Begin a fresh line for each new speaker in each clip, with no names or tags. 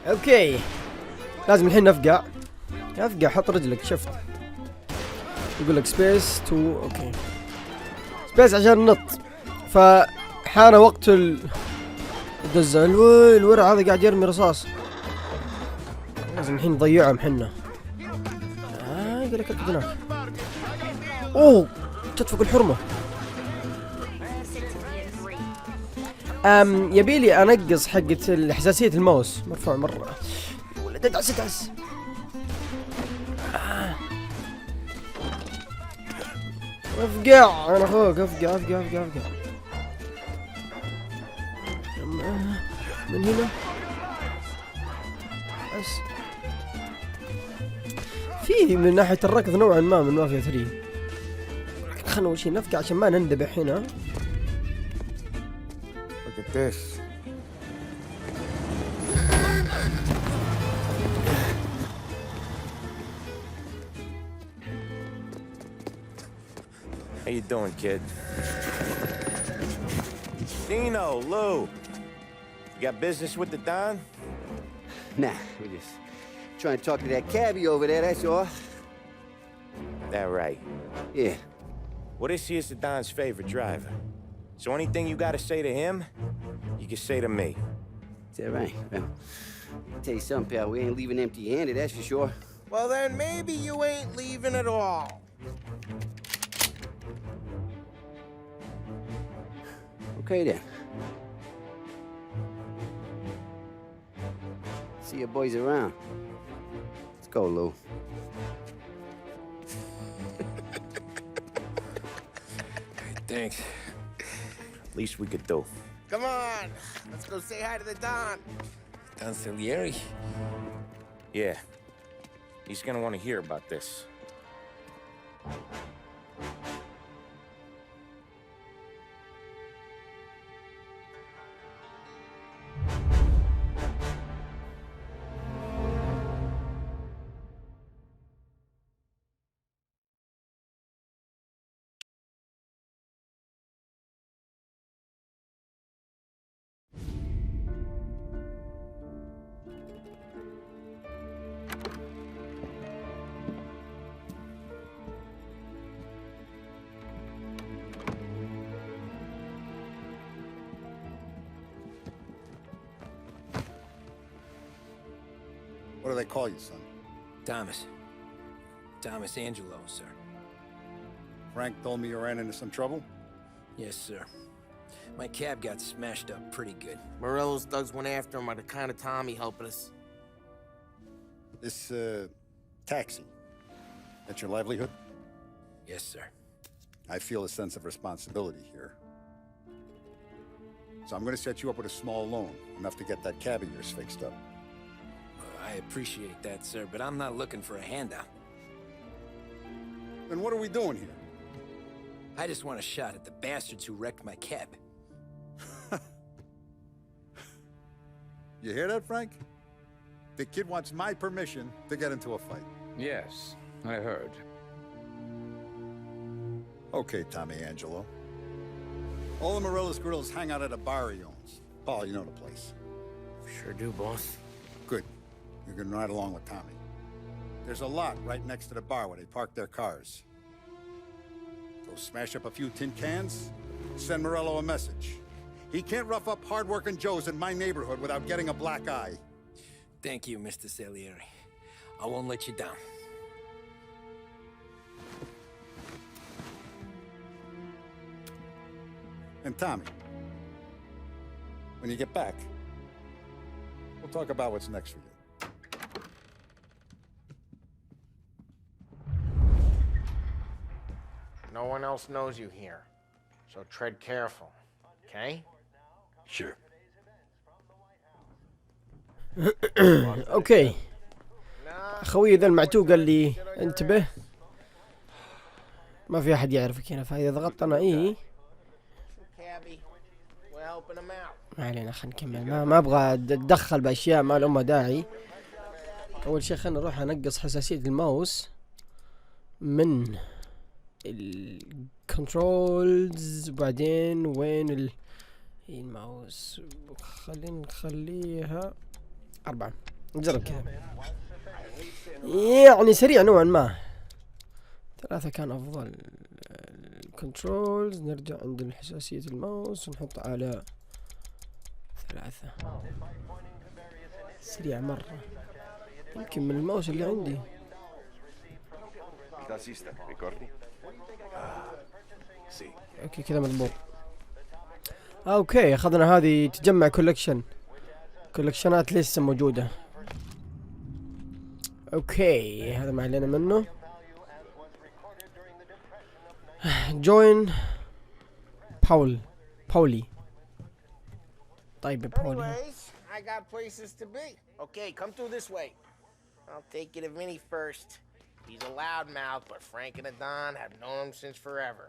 اوكي لازم الحين افقع حط رجلك شفت يقول لك سبيس تو اوكي سبيس عشان نط. فحان وقت الدزة الورع هذا قاعد يرمي رصاص لازم الحين نضيعهم حنا. يقول لك هناك اوه تدفق الحرمة. يبيلي انقص حقة حساسية الماوس مرفوع مرة ولا دعس افقع انا اخوك افقع من هنا بس فيه من ناحية الركض نوعا ما من مافيا 3. خلنا اول شي نفقع عشان ما نندبح هنا.
Look at this.
How you doing, kid? Dino, Lou. You got business with the Don?
Nah, we're just trying to talk to that cabbie over there, that's all.
That right.
Yeah.
Well, this here's the Don's favorite driver. So anything you gotta say to him, you can say to me.
Is that right? Well, I'll tell you something, pal. We ain't leaving empty-handed, that's for sure.
Well, then maybe you ain't leaving at all.
Okay, then. See your boys around. Let's go, Lou.
Thanks. Least we could do.
Come on, let's go say hi to the Don.
Don Salieri? Yeah. He's gonna want to hear about this.
What do they call you, son?
Thomas Angelo, sir.
Frank told me you ran into some trouble?
Yes, sir. My cab got smashed up pretty good.
Morello's thugs went after him by the kind of Tommy helping us.
This, taxi, that's your livelihood?
Yes, sir.
I feel a sense of responsibility here. So I'm gonna set you up with a small loan, enough to get that cab of yours fixed up.
I appreciate that, sir, but I'm not looking for a handout.
Then what are we doing here?
I just want a shot at the bastards who wrecked my cab.
You hear that, Frank? The kid wants my permission to get into a fight.
Yes, I heard.
Okay, Tommy Angelo. All the Morello's girls hang out at a bar he owns. Paul, you know the place.
Sure do, boss.
Good. You can ride along with Tommy. There's a lot right next to the bar where they park their cars. Go smash up a few tin cans, send Morello a message. He can't rough up hard-working Joes in my neighborhood without getting a black eye.
Thank you, Mr. Salieri. I won't let you down.
And Tommy, when you get back, we'll talk about what's next for you.
No one else knows you here, so tread careful, okay?
Sure.
اوكي اخوي ذا المعتوق قال لي انتبه ما في احد يعرفك هنا، فاذا ضغطت انا ما علينا خلينا نكمل. ما ابغى اتدخل باشياء ما لها داعي. اول شيء خلينا نروح انقص حساسية الماوس من الكنترولز، وبعدين وين الماوس خلينا نخليها 4. نجرب كذا يعني سريع نوعا ما. 3 كان افضل. الكنترولز نرجع عند حساسية الماوس ونحط على 3. سريع مرة، يمكن من الماوس اللي عندي. اوكي كذا مضبوط. اوكي اخذنا هذه تجمع كولكشنات لسه موجودة. اوكي هذا ما علينا منه. جوين باولي. طيب باولي.
I got places to be. Okay, come through this way. I'll take you to Vinny first. He's a loudmouth, but Frank and Adon have known him since forever.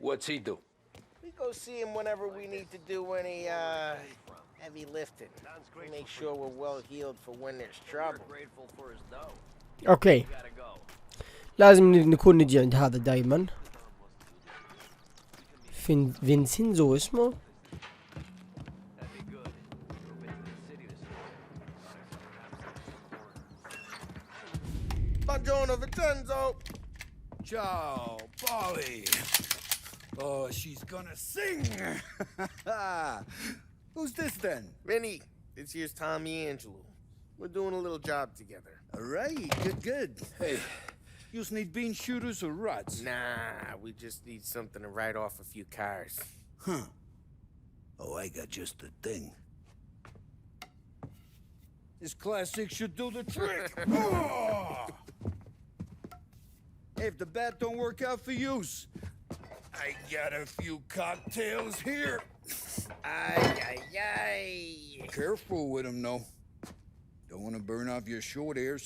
What's he do?
We go see him whenever we need to do any, heavy lifting. We make sure we're well healed for when there's trouble.
اوكي لازم نكون نجي عند هذا دايما. فينسينزو اسمه.
Buongiorno Vincenzo.
Ciao, Polly. Oh, she's gonna sing. Who's this then?
Vinny, this here's Tommy Angelo. We're doing a little job together.
All right, good. Hey, you need bean shooters or rods?
Nah, we just need something to write off a few cars.
Huh. Oh, I got just the thing. This classic should do the trick. Oh! Hey, if the bat don't work out for use, I got a few cocktails here.
Ay.
Careful with them, though. Don't want to burn off your short hairs.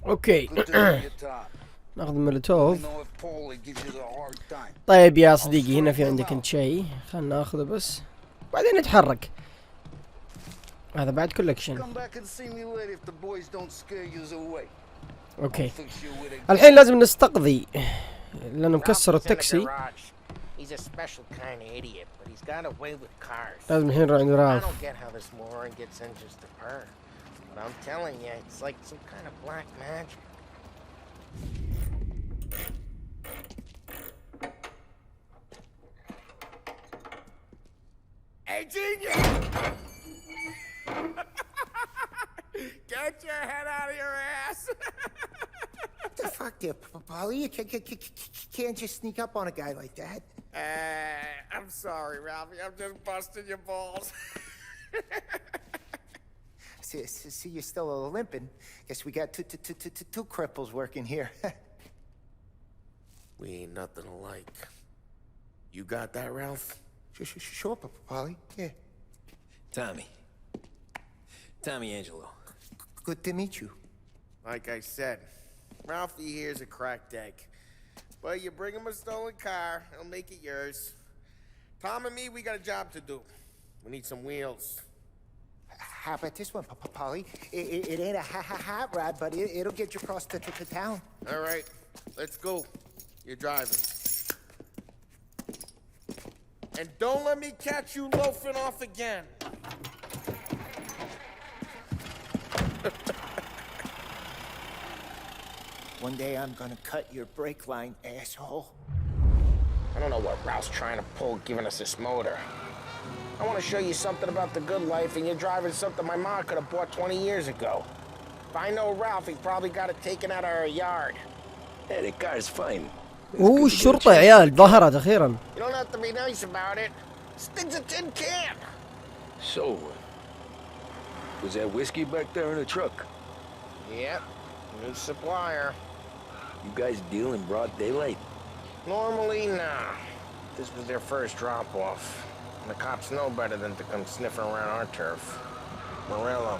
اوكي
Good to know your top.
ناخذ
I
مولوتوف.
know if Paulie gives you a hard time.
طيب يا صديقي هنا في عندك انت شيء، خلنا ناخذه بس بعدين نتحرك. هذا بعد كولكشن.
Come back and see me later if the boys don't scare you away.
اوكي
Fix you with a
الحين لازم نستقضي لانه مكسر
Ralphie's in the
التاكسي.
garage. He's a special kind of idiot, but he's got a way with cars.
لازم الحين نروح عند
I
راف.
don't get how this moron gets engines to purr. But I'm telling you, it's like some kind of black magic. Hey, genius! Get your head out of your ass!
What the fuck there, Polly? You can't just sneak up on a guy like that.
I'm sorry, Ralphie. I'm just busting your balls.
See, you're still limping. Guess we got two cripples working here.
We ain't nothing alike. You got that, Ralph?
Sure, Polly. Yeah.
Tommy Angelo.
Good to meet you.
Like I said, Ralphie here's a cracked egg. But you bring him a stolen car, he'll make it yours. Tom and me, we got a job to do. We need some wheels.
How about this one, Polly? It ain't a hot rod, but it'll get you across to town.
All right, let's go. You're driving. And don't let me catch you loafing off again.
One day I'm gonna cut your brake line, asshole.
I don't know what Ralph's trying to pull giving us this motor. I want to show you something about the good life, and you're driving something my mom could have bought 20 years ago. If I know Ralph, he probably got it taken out of our yard.
Hey, the car's fine.
الشرطة يا عيال ظهرت أخيرا.
You don't have to be nice about it. This thing's a tin can.
So, was that whiskey back there in the truck?
Yep, new supplier.
You guys deal in broad daylight?
Normally, nah. This was their first drop-off. And the cops know better than to come sniffing around our turf. Morello,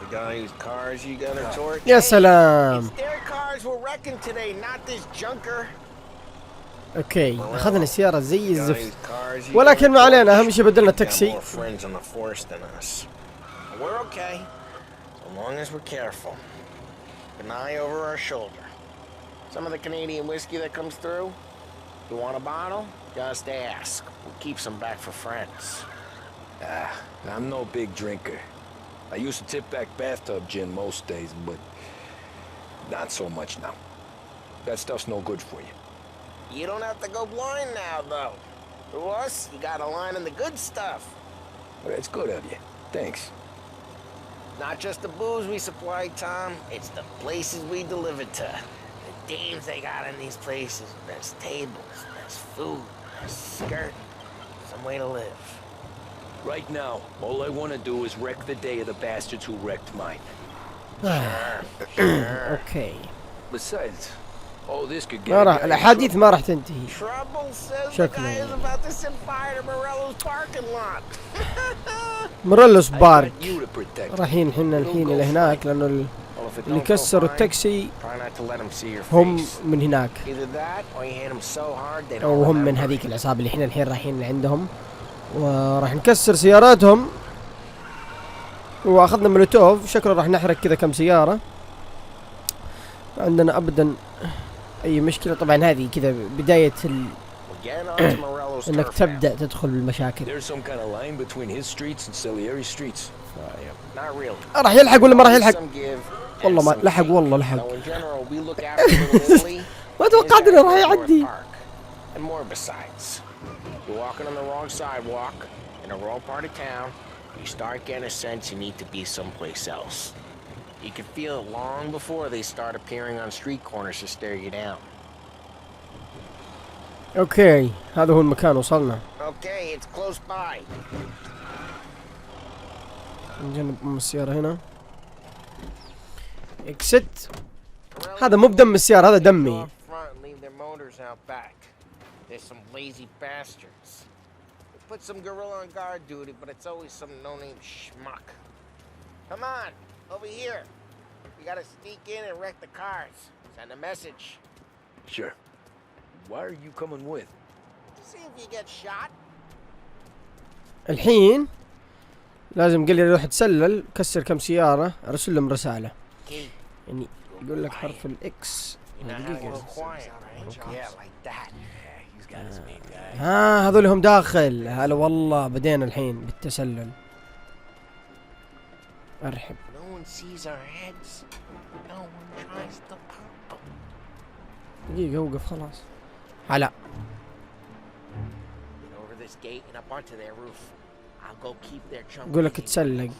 the guy whose cars you got a torch?
يا سلام.
It's their cars we're wrecking today, not this junker.
اوكي اخذنا السيارة زي الزفت ولكن ما علينا اهم شيء بدلنا التاكسي.
We're okay, so long as we're careful. An eye over our shoulder. Some of the Canadian whiskey that comes through, you want a bottle? Just ask. We'll keep some back for friends.
I'm no big drinker.
I used to tip back bathtub gin most days, but not so much now. That stuff's no good for you.
You don't have to go blind now, though. To us, you got a line in the good stuff.
Well, that's good of you. Thanks.
Not just the booze we supply, Tom. It's the places we deliver to. The dames they got in these places. There's tables, there's food, there's skirting. Some way to live.
Right now, all I want to do is wreck the day of the bastards who wrecked mine.
اوكي.
Besides, all this could get
ما راح الاحاديث ما راح تنتهي.
Trouble says the
شكله.
guy is about to set fire to Morello's parking lot.
موريلوس
I got
بارك.
you to protect.
رايحين الحين الى هناك لانه
Well, if it
اللي
don't go
كسروا
fine,
التاكسي
try not to let them see your
هم
face.
من هناك،
Either that or you hit them so hard they don't
او هم من
remember.
هذيك العصابة اللي احنا الحين رايحين لعندهم، وراح نكسر سياراتهم، واخذنا مولوتوف. شكله راح نحرق كذا كم سيارة. ما عندنا ابدا اي مشكلة. طبعا هذه كذا بداية
We're getting onto Morello's
انك
turf
تبدأ تدخل بالمشاكل.
There's some kind of line between his streets and Salieri streets.
now. Not really.
راح يلحق ولا ما راح يلحق؟
Some give and
والله ما
some
لحق،
take.
والله لحق.
Now, in general, we look after little Italy.
ما توقعت انه راح يعدي.
And more besides. You're walking on the wrong sidewalk in a rural part of town. You start getting a sense you need to be someplace else. You can feel it long before they start appearing on street corners to stare you down.
اوكي، هذا هو المكان وصلنا.
Okay, it's close by.
نجنب السيارة هنا. اكست. هذا مو بدم السيارة، هذا دمي.
There's some lazy bastards. They put some gorilla on guard duty, but it's always some no-name schmuck. Come on, over here. We gotta sneak in and wreck the cars. Send a message.
Sure. Why are you coming with?
To see if you get shot.
الحين لازم قال لي روح تسلل، كسر كم سيارة، ارسل لهم رسالة. يعني يقول لك حرف الاكس. ها هذول هم داخل. هلا والله بدينا الحين بالتسلل. ارحب. دقيقة اوقف خلاص. هلا. يقول لك تسلق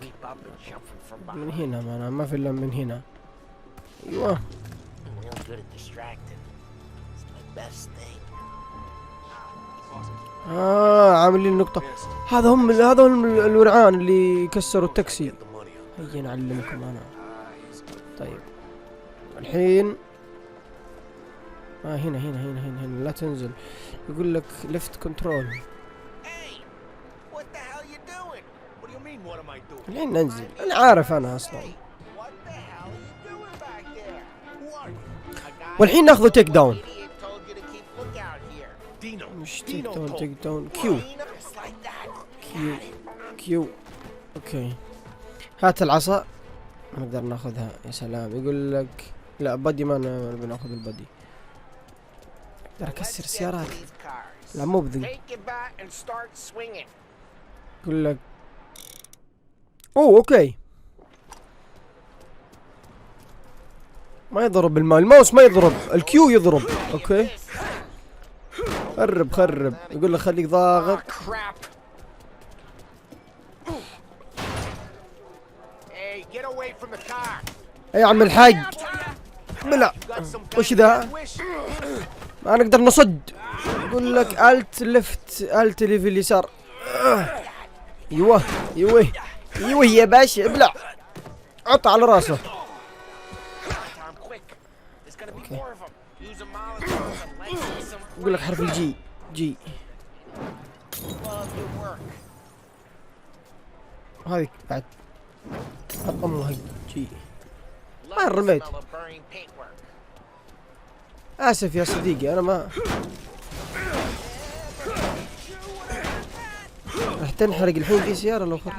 من هنا. ما في الا من هنا. ايوه. عاملين نقطة. هذا هم الورعان اللي كسروا التاكسي. هيا نعلمكم انا. طيب الحين هنا لا تنزل. يقول لك ليفت كنترول. الحين ننزل. انا عارف انا اصلا. والحين ناخذ تيك داون. مش تيك داون كيو. اوكي هات العصا نقدر ناخذها. يا سلام. يقول لك لا بدي، ما بناخذ البدي. اقدر اكسر السيارات. لا مو بذي. يقول لك اوكي ما يضرب الماوس ما يضرب، الكيو يضرب. اوكي خرب. يقول لك خليك ضاغط. يا عم الحاج بلا وش ذا؟ ما نقدر نصد. يقول لك الت ليفت، الت اللي في اليسار. ايوه يا باشا ابلع. عط على راسه. يقول لك حرف الجي. هذه بعد الله جي. ما رميت. اسف يا صديقي انا ما راح تنحرق الحين في سيارة لو خرج.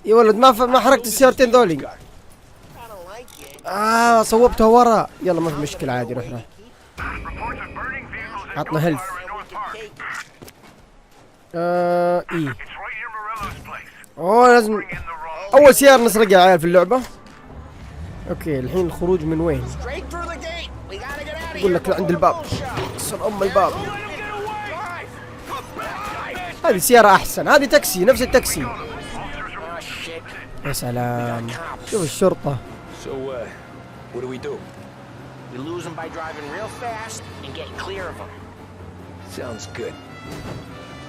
يا ولد ما حرقت السيارتين ذولي. صوبتها ورا. يلا ما في مشكلة عادي. روح عطنا هيلث. ايه اوه لازم اول سيارة نسرقها يا عيال في اللعبة. اوكي الحين الخروج من وين؟ يقول لك لعند الباب. اصل ام الباب. هذه سيارة احسن، هذه تاكسي نفس التاكسي. يا سلام شوف الشرطة.
So, what do we do?
We lose them by driving real fast and getting clear of them.
Sounds good.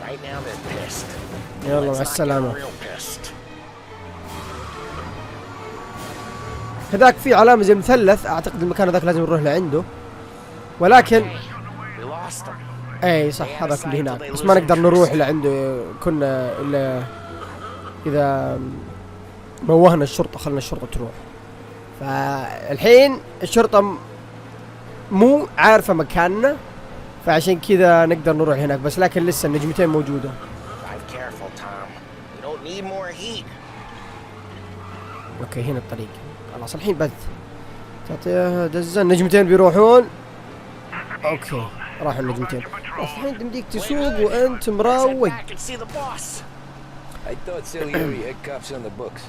Right now they're pissed.
يلا مع السلامة.
Real pissed.
هذاك في علامة زي مثلث، اعتقد المكان هذاك لازم نروح لعنده، ولكن
We lost them.
اي صح هذاك اللي هناك، بس ما نقدر نروح لعنده كنا الا اذا موهنا الشرطة، خلنا الشرطة تروح. فالحين الشرطة مو عارفة مكاننا، فعشان كذا نقدر نروح هناك، بس لكن لسه النجمتين موجودة.
Drive careful, Tom. You don't need more heat.
اوكي هنا الطريق، خلاص الحين بث تعطيها دزة، النجمتين بيروحون. اوكي راحوا النجمتين، خلاص الحين تمديك تسوق وانت مروق.
I thought Salieri had cops on the books.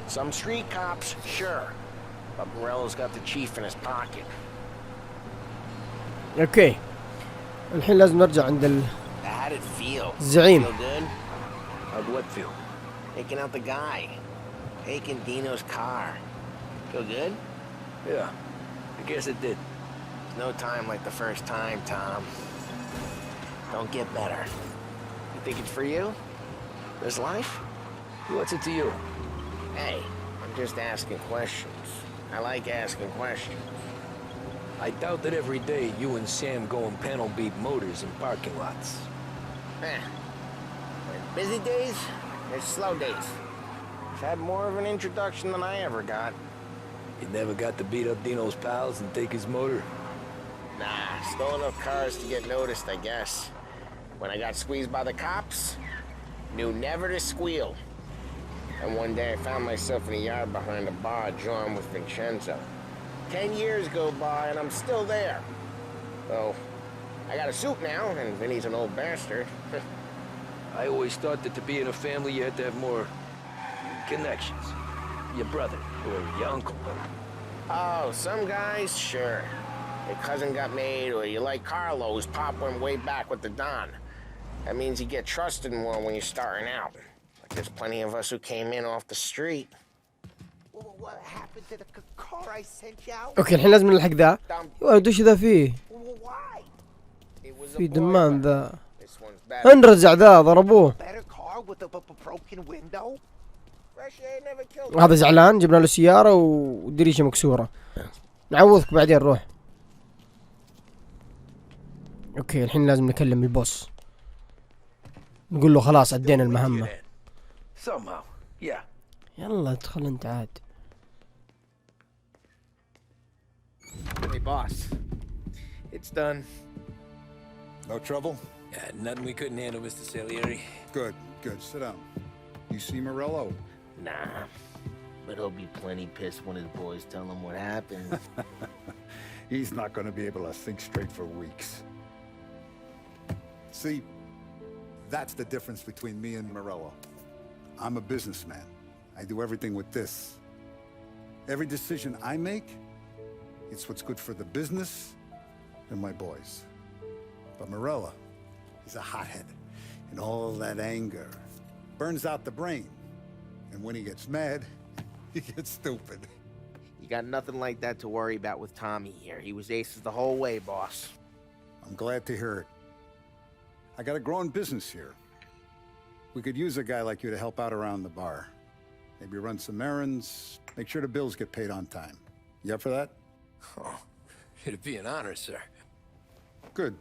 Some street cops, sure. But Morello's got the chief in his pocket.
اوكي الحين لازم نرجع عند
How did it feel?
الزعيم.
Feel good?
How'd what feel?
Taking out the guy. Taking Dino's car. Feel good?
Yeah, I guess it did.
No time like the first time, Tom. Don't get better. You think it's for you? This life?
What's it to you?
Hey, I'm just asking questions. I like asking questions.
I doubt that every day you and Sam go and panel beat motors in parking lots.
There's busy days, there's slow days. I've had more of an introduction than I ever got.
You never got to beat up Dino's pals and take his motor?
Nah, stole enough cars to get noticed, I guess. When I got squeezed by the cops, knew never to squeal. And one day I found myself in a yard behind a bar drawn with Vincenzo. 10 years go by and I'm still there. So, I got a suit now, and Vinny's an old bastard.
I always thought that to be in a family you had to have more connections. Your brother, or your uncle.
Oh, some guys, sure. Your cousin got made, or you like Carlos, Pop went way back with the Don. That means you get trusted more when you're starting out. Like there's plenty of us who came in off the street.
What happened to the car I sent you out?
اوكي الحين لازم نلحق ذا. يا ولد وش ذا فيه؟
Why?
في دمان ذا.
This one's better.
انرزع ذا ضربوه.
Better car with a broken window?
Fresh air never killed.
هذا زعلان، جبنا له سيارة ودريشة مكسورة. نعوضك بعدين روح. اوكي الحين لازم نكلم البوس. نقول له خلاص أدينا المهمة.
Somehow, yeah.
يلا ادخل انت عاد.
Hey, boss. It's done.
No trouble?
Yeah, nothing we couldn't handle, Mr. Salieri.
Good, good. Sit down. You see Morello?
Nah, but he'll be plenty pissed when his boys tell him what happened.
He's not going to be able to think straight for weeks. See, that's the difference between me and Morello. I'm a businessman. I do everything with this. Every decision I make, it's what's good for the business and my boys. But Morello, he's a hothead, and all that anger burns out the brain. And when he gets mad, he gets stupid.
You got nothing like that to worry about with Tommy here. He was aces the whole way, boss.
I'm glad to hear it. I got a growing business here. We could use a guy like you to help out around the bar. Maybe run some errands, make sure the bills get paid on time. You up for that?
Oh, it'd be an honor, sir.
Good.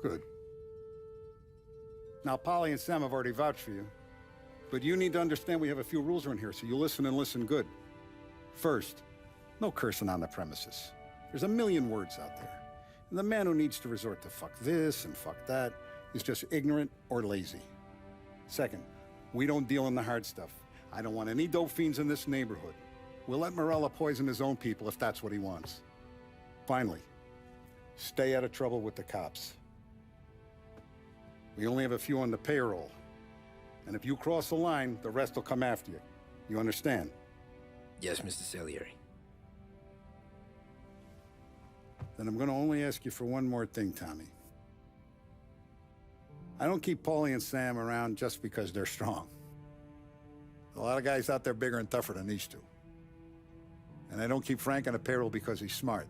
Good. Now, Polly and Sam have already vouched for you. But you need to understand we have a few rules around here, so you listen and listen good. First, no cursing on the premises. There's a million words out there. And the man who needs to resort to fuck this and fuck that is just ignorant or lazy. Second, we don't deal in the hard stuff. I don't want any dope fiends in this neighborhood. We'll let Morello poison his own people if that's what he wants. Finally, stay out of trouble with the cops. We only have a few on the payroll. And if you cross the line, the rest will come after you. You understand?
Yes, Mr. Salieri.
Then I'm gonna only ask you for one more thing, Tommy. I don't keep Paulie and Sam around just because they're strong. A lot of guys out there bigger and tougher than these two. And I don't keep Frank on the payroll because he's smart.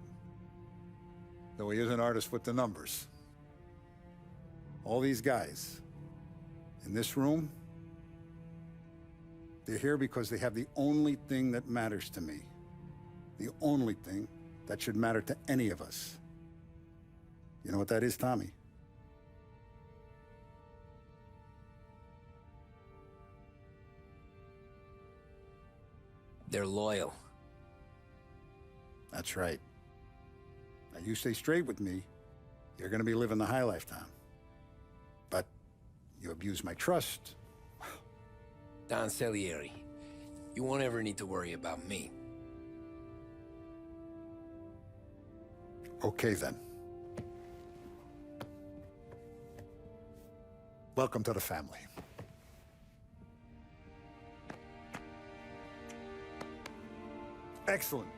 Though he is an artist with the numbers. All these guys in this room, they're here because they have the only thing that matters to me. The only thing that should matter to any of us. You know what that is, Tommy?
They're loyal.
That's right. Now you stay straight with me, you're gonna be living the high life, Tom. But you abuse my trust.
Don Salieri, you won't ever need to worry about me.
Okay, then. Welcome to the family. Excellent.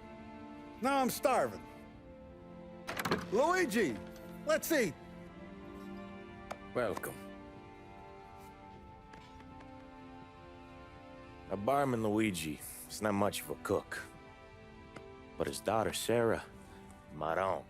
Now I'm starving. Luigi, let's eat.
Welcome.
A barman Luigi is not much of a cook. But his daughter Sarah, Maron.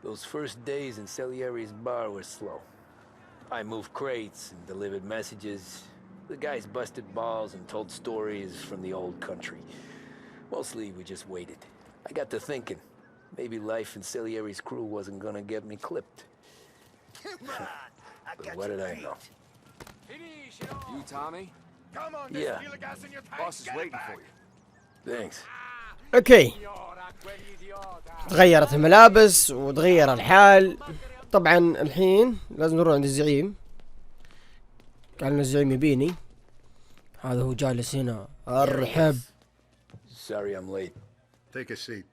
Those first days in Salieri's bar were slow. I moved crates and delivered messages. The guys busted balls and told stories from the old country. Mostly, we just waited. I got to thinking, maybe life in Salieri's crew wasn't gonna get me clipped. But what did I know?
You, Tommy?
Yeah.
Boss is waiting for you.
Thanks.
اوكي. تغيرت الملابس وتغير الحال. طبعا الحين لازم نروح عند الزعيم. قال لنا الزعيم يبيني. هذا هو جالس هنا. ارحب.
Sorry I'm late.
Take a seat.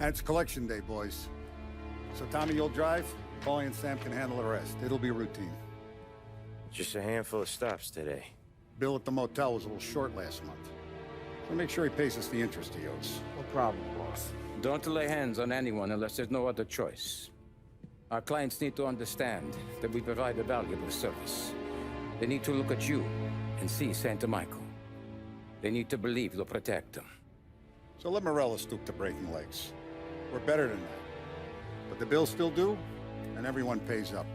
And it's collection day, boys. So Tommy, you'll drive. Paulie and Sam can handle the rest. It'll be routine.
Just a handful of stops today.
Bill at the motel was a little short last month. So make sure he pays us the interest he owes.
No problem, boss.
Don't lay hands on anyone unless there's no other choice. Our clients need to understand that we provide a valuable service. They need to look at you and see Santa Michael. They need to believe you'll protect them.
So let Morella stoop to breaking legs. We're better than that. But the bill's still due, and everyone pays up.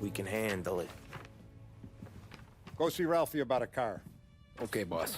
We can handle it.
Go see Ralphie about a car.
Okay, boss.